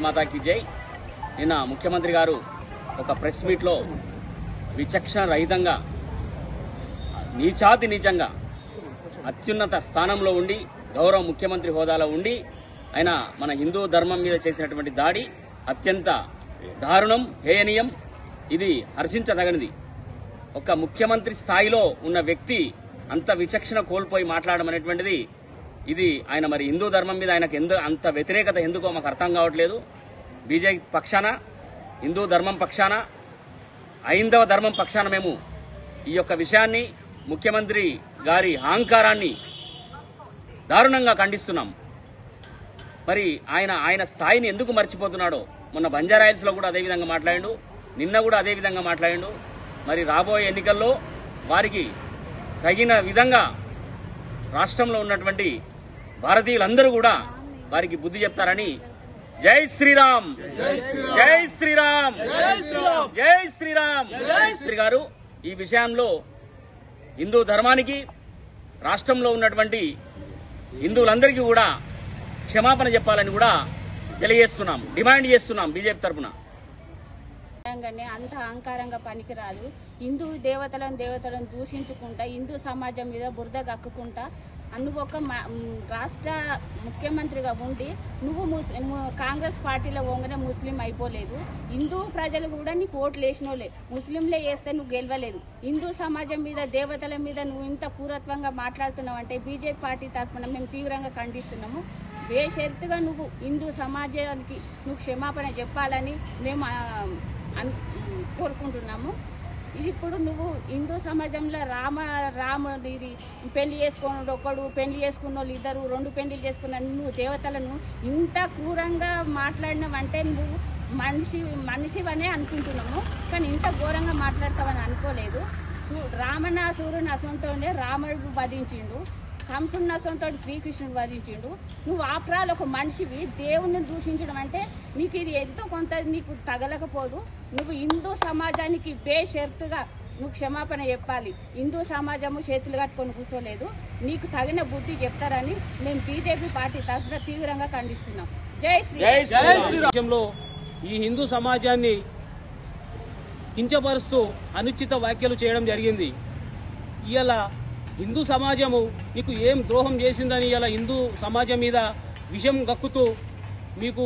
మాతాకి జై. నిన్న ముఖ్యమంత్రి గారు ఒక ప్రెస్ మీట్లో విచక్షణ రహితంగా నీచంగా అత్యున్నత స్థానంలో ఉండి గౌరవ ముఖ్యమంత్రి హోదాలో ఉండి ఆయన మన హిందూ ధర్మం మీద చేసినటువంటి దాడి అత్యంత దారుణం, హేయనీయం. ఇది హర్షించదగినది. ఒక ముఖ్యమంత్రి స్థాయిలో ఉన్న వ్యక్తి అంత విచక్షణ కోల్పోయి మాట్లాడడం అనేటువంటిది ఇది ఆయన మరి హిందూ ధర్మం మీద ఆయనకు అంత వ్యతిరేకత ఎందుకో మాకు అర్థం కావట్లేదు. బీజేపీ పక్షాన, హిందూ ధర్మం పక్షాన, హైందవ ధర్మం పక్షాన మేము ఈ యొక్క విషయాన్ని, ముఖ్యమంత్రి గారి అహంకారాన్ని దారుణంగా ఖండిస్తున్నాం. మరి ఆయన స్థాయిని ఎందుకు మర్చిపోతున్నాడో మొన్న బంజారాయిల్స్ లో కూడా అదేవిధంగా మాట్లాడిండు, నిన్న కూడా అదేవిధంగా మాట్లాడిండు. మరి రాబోయే ఎన్నికల్లో వారికి తగిన విధంగా రాష్ట్రంలో ఉన్నటువంటి భారతీయులందరూ కూడా వారికి బుద్ధి చెప్తారని. జై శ్రీరామ్, జై శ్రీరామ్, జై శ్రీరామ్. శ్రీ గారు ఈ విషయంలో హిందూ ధర్మానికి, రాష్ట్రంలో ఉన్నటువంటి హిందువులందరికీ కూడా క్షమాపణ చెప్పాలని కూడా తెలియజేస్తున్నాం, డిమాండ్ చేస్తున్నాం బీజేపీ తరఫున. అంత అహంకారంగా పనికిరాదు. హిందూ దేవతలను దూషించుకుంటా, హిందూ సమాజం మీద బురద గక్కుకుంటా, నువ్వు ఒక రాష్ట్ర ముఖ్యమంత్రిగా ఉండి నువ్వు కాంగ్రెస్ పార్టీలో పోగానే ముస్లిం అయిపోలేదు. హిందూ ప్రజలు కూడా నీకు ఓట్లు వేసినోలే, ముస్లింలే వేస్తే నువ్వు గెలవలేదు. హిందూ సమాజం మీద, దేవతల మీద నువ్వు ఇంత క్రూరత్వంగా మాట్లాడుతున్నావు అంటే బీజేపీ పార్టీ తరఫున మేము తీవ్రంగా ఖండిస్తున్నాము. బేషరతుగా నువ్వు హిందూ సమాజానికి నువ్వు క్షమాపణ చెప్పాలని మేము కోరుకుంటున్నాము. ఇది ఇప్పుడు నువ్వు హిందూ సమాజంలో రాముడు ఇది పెళ్లి చేసుకున్నాడు ఒకడు, పెళ్లి చేసుకున్న వాళ్ళు ఇద్దరు, 2 పెళ్లి చేసుకున్న నువ్వు దేవతలను ఇంత క్రూరంగా మాట్లాడినావంటే నువ్వు మనిషివనే అనుకుంటున్నాము. కానీ ఇంత ఘోరంగా మాట్లాడతావని అనుకోలేదు. రామణాసురుని అసంటోనే రాముడు వధించిండు, కంసుని అసంటోడు శ్రీకృష్ణుడు వధించిండు. నువ్వు ఆఫ్రాల్ ఒక మనిషివి, దేవుణ్ణి దూషించడం అంటే నీకు ఇది ఎంతో కొంత నీకు తగలకపోదు. నువ్వు హిందూ సమాజానికి బేషరతుగా నువ్వు క్షమాపణ చెప్పాలి. హిందూ సమాజము చేతులు కట్టుకొని కూర్చోలేదు. నీకు తగిన బుద్ధి చెప్తారని మేము బీజేపీ పార్టీ తరఫున తీవ్రంగా ఖండిస్తున్నాం. జై శ్రీరామ్. ఈ హిందూ సమాజాన్ని కించపరుస్తూ అనుచిత వ్యాఖ్యలు చేయడం జరిగింది. ఇలా హిందూ సమాజము మీకు ఏం ద్రోహం చేసిందని ఇలా హిందూ సమాజం మీద విషం గక్కుతూ మీకు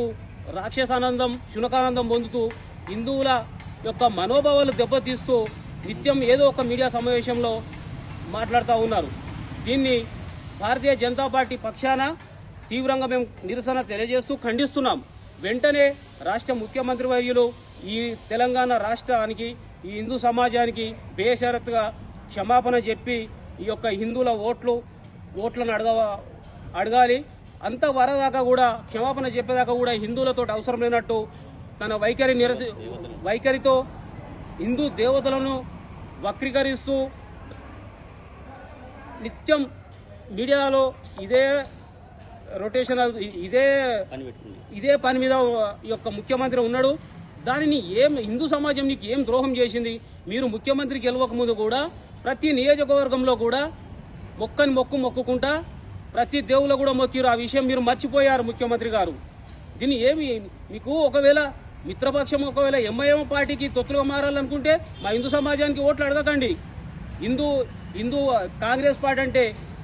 రాక్షసానందం, శునకానందం పొందుతూ హిందువుల యొక్క మనోభావాలు దెబ్బతీస్తూ నిత్యం ఏదో ఒక మీడియా సమావేశంలో మాట్లాడుతూ ఉన్నారు. దీన్ని భారతీయ జనతా పార్టీ పక్షాన తీవ్రంగా మేము నిరసన తెలియజేస్తూ ఖండిస్తున్నాం. వెంటనే రాష్ట్ర ముఖ్యమంత్రి వర్యులు ఈ తెలంగాణ రాష్ట్రానికి, ఈ హిందూ సమాజానికి బేషరతుగా క్షమాపణ చెప్పి ఈ యొక్క హిందువుల ఓట్లను అడగాలి. అంత వరదాకా కూడా, క్షమాపణ చెప్పేదాకా కూడా హిందువులతో అవసరం లేనట్టు తన వైఖరితో హిందూ దేవతలను వక్రీకరిస్తూ నిత్యం మీడియాలో ఇదే రొటేషన్, ఇదే పని మీద ఈ యొక్క ముఖ్యమంత్రి ఉన్నాడు. దానిని హిందూ సమాజం నీకు ఏం ద్రోహం చేసింది? మీరు ముఖ్యమంత్రి గెలవక ముందు కూడా ప్రతి నియోజకవర్గంలో కూడా మొక్కుకుంటా ప్రతి దేవుళ్ళు కూడా మొక్కిరు. ఆ విషయం మీరు మర్చిపోయారు ముఖ్యమంత్రి గారు. దీన్ని మీకు ఒకవేళ మిత్రపక్షం ఒకవేళ ఎంఐఎం పార్టీకి తొత్తులుగా మారాలనుకుంటే మా హిందూ సమాజానికి ఓట్లు అడగకండి. హిందూ కాంగ్రెస్ పార్టీ అంటే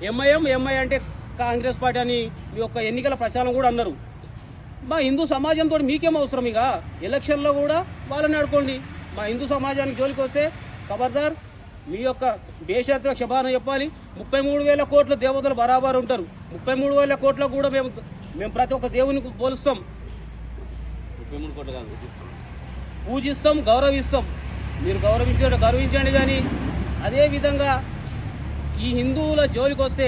ఎంఐ అంటే కాంగ్రెస్ పార్టీ అని మీ యొక్క ఎన్నికల ప్రచారం కూడా అన్నారు. మా హిందూ సమాజంతో మీకేం అవసరం? ఇక ఎలక్షన్లో కూడా వాళ్ళని అడుకోండి. మా హిందూ సమాజానికి జోలికి వస్తే ఖబర్దార్, మీ యొక్క బేషరతుగా క్షమాపణ చెప్పాలి. 33,000 కోట్ల దేవతలు బరాబర్ ఉంటారు. 33,000 కోట్ల కూడా మేము ప్రతి ఒక్క దేవునికి పోలుస్తాం, పూజిస్తాం, గౌరవిస్తాం. మీరు గౌరవించండి. కానీ అదేవిధంగా ఈ హిందువుల జోలికి వస్తే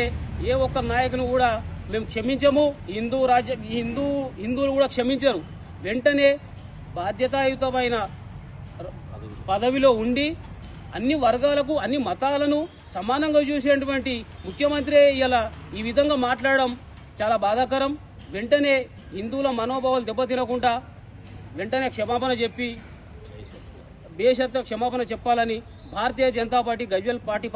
ఏ ఒక్క నాయకుని కూడా మేము క్షమించము. హిందువులు కూడా క్షమించరు. వెంటనే బాధ్యతాయుతమైన పదవిలో ఉండి అన్ని వర్గాలకు, అన్ని మతాలను సమానంగా చూసేటువంటి ముఖ్యమంత్రి ఇలా ఈ విధంగా మాట్లాడడం చాలా బాధాకరం. వెంటనే హిందువుల మనోభావాలు దెబ్బతినకుండా వెంటనే క్షమాపణ చెప్పి బేషరతుగా క్షమాపణ చెప్పాలని భారతీయ జనతా పార్టీ గజ్వేల్ పార్టీ